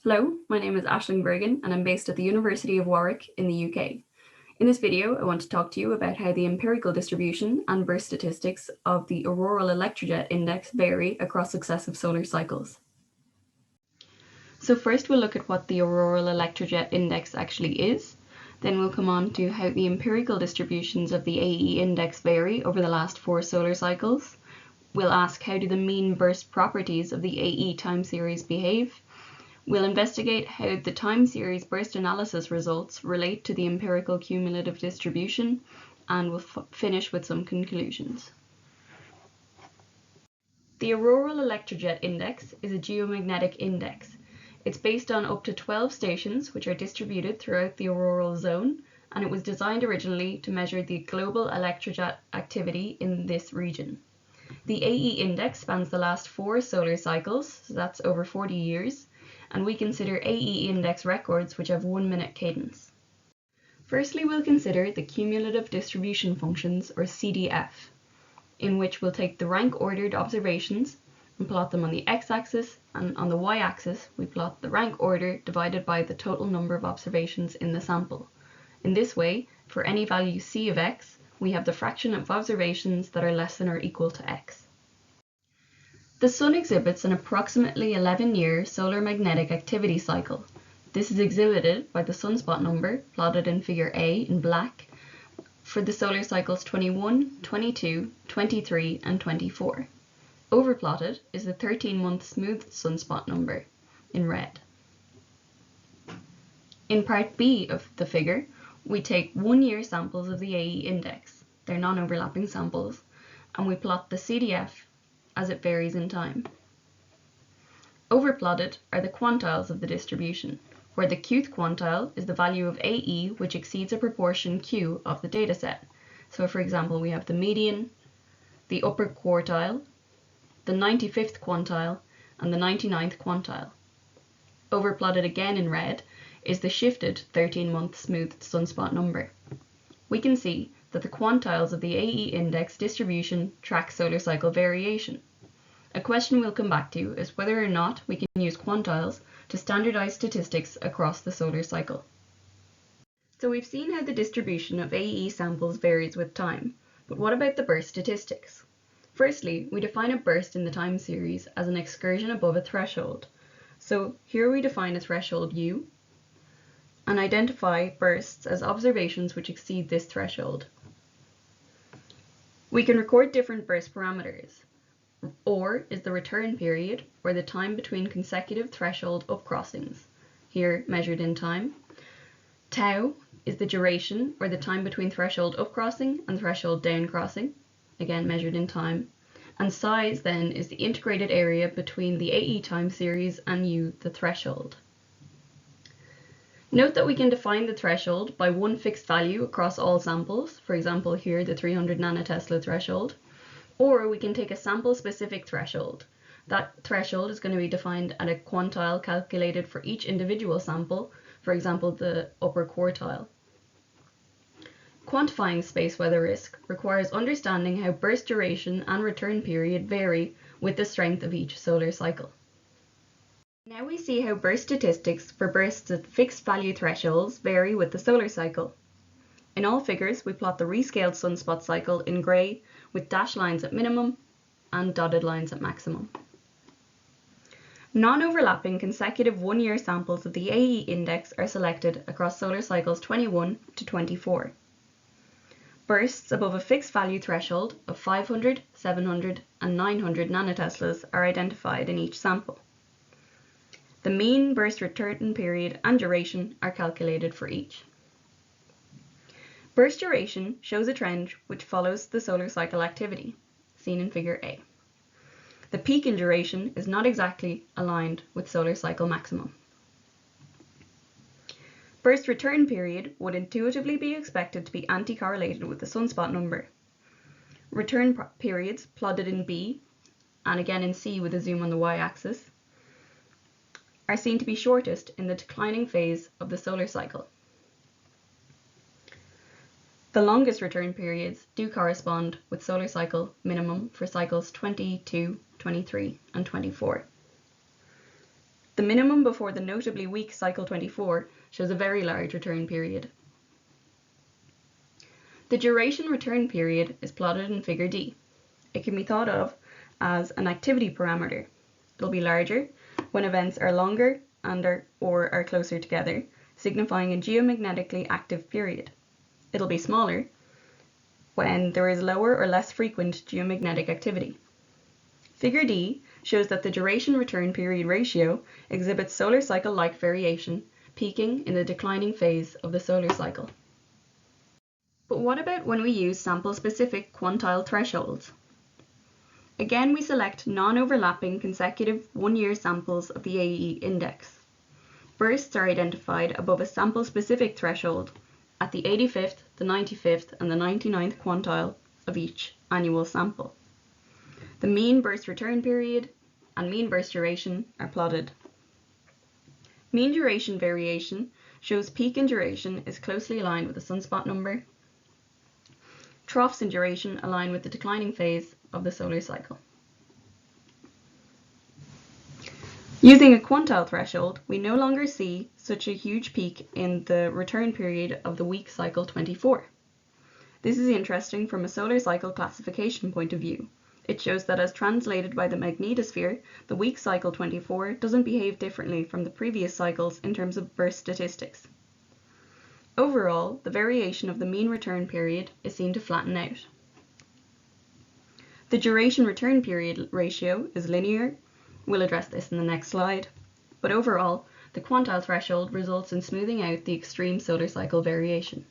Hello, my name is Aisling Bergin and I'm based at the University of Warwick in the UK. In this video, I want to talk to you about how the empirical distribution and burst statistics of the auroral electrojet index vary across successive solar cycles. So first we'll look at what the auroral electrojet index actually is. Then we'll come on to how the empirical distributions of the AE index vary over the last 4 solar cycles. We'll ask how do the mean burst properties of the AE time series behave. We'll investigate how the time series burst analysis results relate to the empirical cumulative distribution, and we'll finish with some conclusions. The auroral electrojet index is a geomagnetic index. It's based on up to 12 stations which are distributed throughout the auroral zone, and it was designed originally to measure the global electrojet activity in this region. The AE index spans the last 4 solar cycles, so that's over 40 years, and we consider AE index records which have 1-minute cadence. Firstly, we'll consider the cumulative distribution functions, or CDF, in which we'll take the rank-ordered observations and plot them on the x-axis, and on the y-axis we plot the rank order divided by the total number of observations in the sample. In this way, for any value c of x, we have the fraction of observations that are less than or equal to x. The Sun exhibits an approximately 11-year solar magnetic activity cycle. This is exhibited by the sunspot number, plotted in figure A in black, for the solar cycles 21, 22, 23, and 24. Overplotted is the 13-month smooth sunspot number, in red. In part B of the figure, we take 1-year samples of the AE index, they're non-overlapping samples, and we plot the CDF as it varies in time. Overplotted are the quantiles of the distribution, where the qth quantile is the value of AE which exceeds a proportion q of the dataset. So for example, we have the median, the upper quartile, the 95th quantile, and the 99th quantile. Overplotted again in red is the shifted 13-month smooth sunspot number. We can see that the quantiles of the AE index distribution track solar cycle variation. A question we'll come back to is whether or not we can use quantiles to standardize statistics across the solar cycle. So we've seen how the distribution of AE samples varies with time, but what about the burst statistics? Firstly, we define a burst in the time series as an excursion above a threshold. So here we define a threshold U and identify bursts as observations which exceed this threshold. We can record different burst parameters. Or is the return period, or the time between consecutive threshold upcrossings, here measured in time. Tau is the duration, or the time between threshold upcrossing and threshold downcrossing, again measured in time. And size then is the integrated area between the AE time series and U, the threshold. Note that we can define the threshold by one fixed value across all samples, for example here the 300 nanotesla threshold, or we can take a sample-specific threshold. That threshold is going to be defined at a quantile calculated for each individual sample, for example the upper quartile. Quantifying space weather risk requires understanding how burst duration and return period vary with the strength of each solar cycle. Now we see how burst statistics for bursts at fixed value thresholds vary with the solar cycle. In all figures, we plot the rescaled sunspot cycle in grey with dashed lines at minimum and dotted lines at maximum. Non-overlapping consecutive 1-year samples of the AE index are selected across solar cycles 21 to 24. Bursts above a fixed value threshold of 500, 700, and 900 nanoteslas are identified in each sample. The mean burst return period and duration are calculated for each. Burst duration shows a trend which follows the solar cycle activity, seen in figure A. The peak in duration is not exactly aligned with solar cycle maximum. Burst return period would intuitively be expected to be anti-correlated with the sunspot number. Return periods plotted in B, and again in C with a zoom on the y-axis, are seen to be shortest in the declining phase of the solar cycle. The longest return periods do correspond with solar cycle minimum for cycles 22, 23, and 24. The The minimum before the notably weak cycle 24 shows a very large return period. The duration return period is plotted in figure D. It can be thought of as an activity parameter. It'll be larger when events are longer and or are closer together, signifying a geomagnetically active period. It'll be smaller when there is lower or less frequent geomagnetic activity. Figure D shows that the duration return period ratio exhibits solar cycle-like variation, peaking in the declining phase of the solar cycle. But what about when we use sample-specific quantile thresholds? Again, we select non-overlapping consecutive one-year samples of the AE index. Bursts are identified above a sample-specific threshold at the 85th, the 95th, and the 99th quantile of each annual sample. The mean burst return period and mean burst duration are plotted. Mean duration variation shows peak in duration is closely aligned with the sunspot number. Troughs in duration align with the declining phase of the solar cycle. Using a quantile threshold, we no longer see such a huge peak in the return period of the weak cycle 24. This is interesting from a solar cycle classification point of view. It shows that as translated by the magnetosphere, the weak cycle 24 doesn't behave differently from the previous cycles in terms of burst statistics. Overall, the variation of the mean return period is seen to flatten out. The duration return period ratio is linear. We'll address this in the next slide. But overall, the quantile threshold results in smoothing out the extreme solar cycle variation.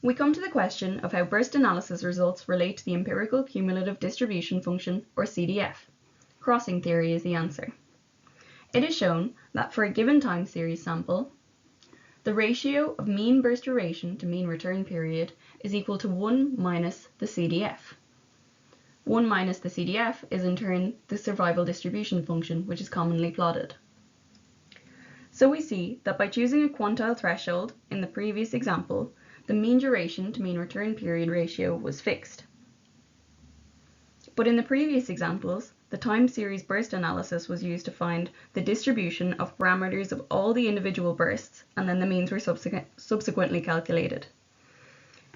We come to the question of how burst analysis results relate to the empirical cumulative distribution function, or CDF. Crossing theory is the answer. It is shown that for a given time series sample, the ratio of mean burst duration to mean return period is equal to 1 minus the CDF. 1 minus the CDF is in turn the survival distribution function, which is commonly plotted. So we see that by choosing a quantile threshold in the previous example, the mean duration to mean return period ratio was fixed. But in the previous examples, the time series burst analysis was used to find the distribution of parameters of all the individual bursts, and then the means were subsequently calculated.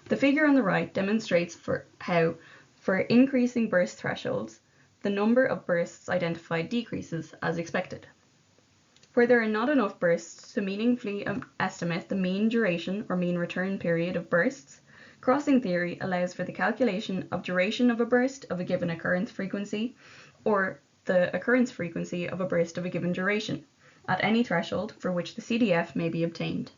The figure on the right demonstrates how, for increasing burst thresholds, the number of bursts identified decreases as expected. Where there are not enough bursts to meaningfully estimate the mean duration or mean return period of bursts, crossing theory allows for the calculation of duration of a burst of a given occurrence frequency, or the occurrence frequency of a burst of a given duration, at any threshold for which the CDF may be obtained.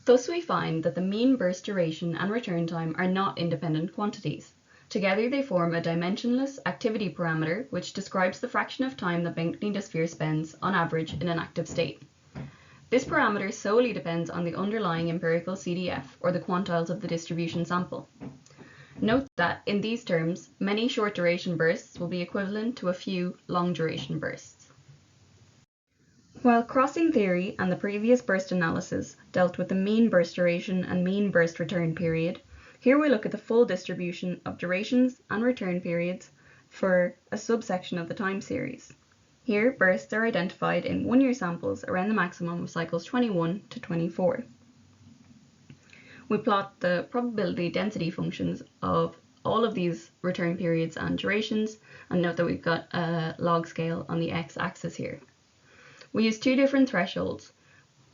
Thus we find that the mean burst duration and return time are not independent quantities. Together they form a dimensionless activity parameter which describes the fraction of time the magnetosphere spends on average in an active state. This parameter solely depends on the underlying empirical CDF, or the quantiles of the distribution sample. Note that in these terms, many short duration bursts will be equivalent to a few long duration bursts. While crossing theory and the previous burst analysis dealt with the mean burst duration and mean burst return period, here we look at the full distribution of durations and return periods for a subsection of the time series. Here, bursts are identified in one-year samples around the maximum of cycles 21 to 24. We plot the probability density functions of all of these return periods and durations, and note that we've got a log scale on the x-axis here. We use two different thresholds.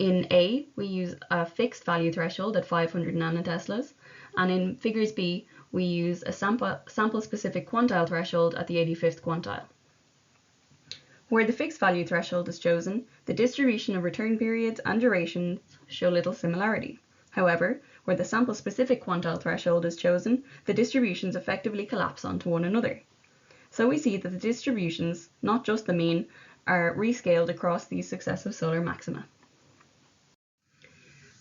In A, we use a fixed value threshold at 500 nanoteslas, and in figures B, we use a sample-specific quantile threshold at the 85th quantile. Where the fixed value threshold is chosen, the distribution of return periods and durations show little similarity. However, where the sample-specific quantile threshold is chosen, the distributions effectively collapse onto one another. So we see that the distributions, not just the mean, are rescaled across these successive solar maxima.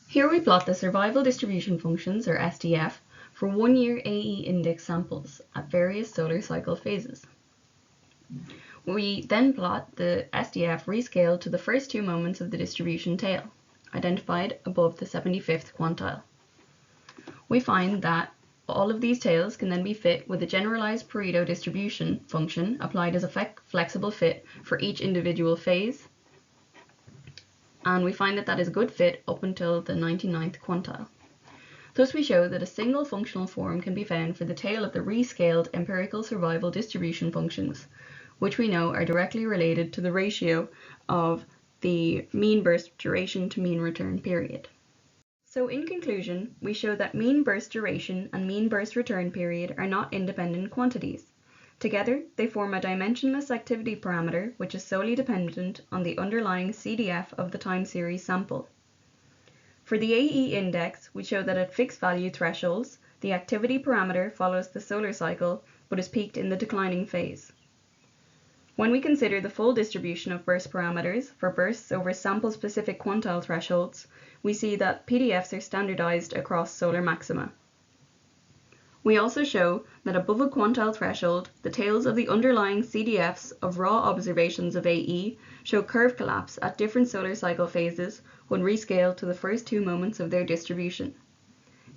Here we plot the survival distribution functions, or SDF, for one-year AE index samples at various solar cycle phases. We then plot the SDF rescaled to the first two moments of the distribution tail, identified above the 75th quantile. We find that All of these tails can then be fit with a generalized Pareto distribution function applied as a flexible fit for each individual phase. And we find that that is a good fit up until the 99th quantile. Thus we show that a single functional form can be found for the tail of the rescaled empirical survival distribution functions, which we know are directly related to the ratio of the mean burst duration to mean return period. So in conclusion, we show that mean burst duration and mean burst return period are not independent quantities. Together, they form a dimensionless activity parameter which is solely dependent on the underlying CDF of the time series sample. For the AE index, we show that at fixed value thresholds, the activity parameter follows the solar cycle but is peaked in the declining phase. When we consider the full distribution of burst parameters for bursts over sample-specific quantile thresholds, we see that PDFs are standardized across solar maxima. We also show that above a quantile threshold, the tails of the underlying CDFs of raw observations of AE show curve collapse at different solar cycle phases when rescaled to the first 2 moments of their distribution.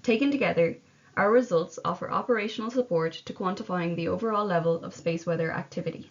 Taken together, our results offer operational support to quantifying the overall level of space weather activity.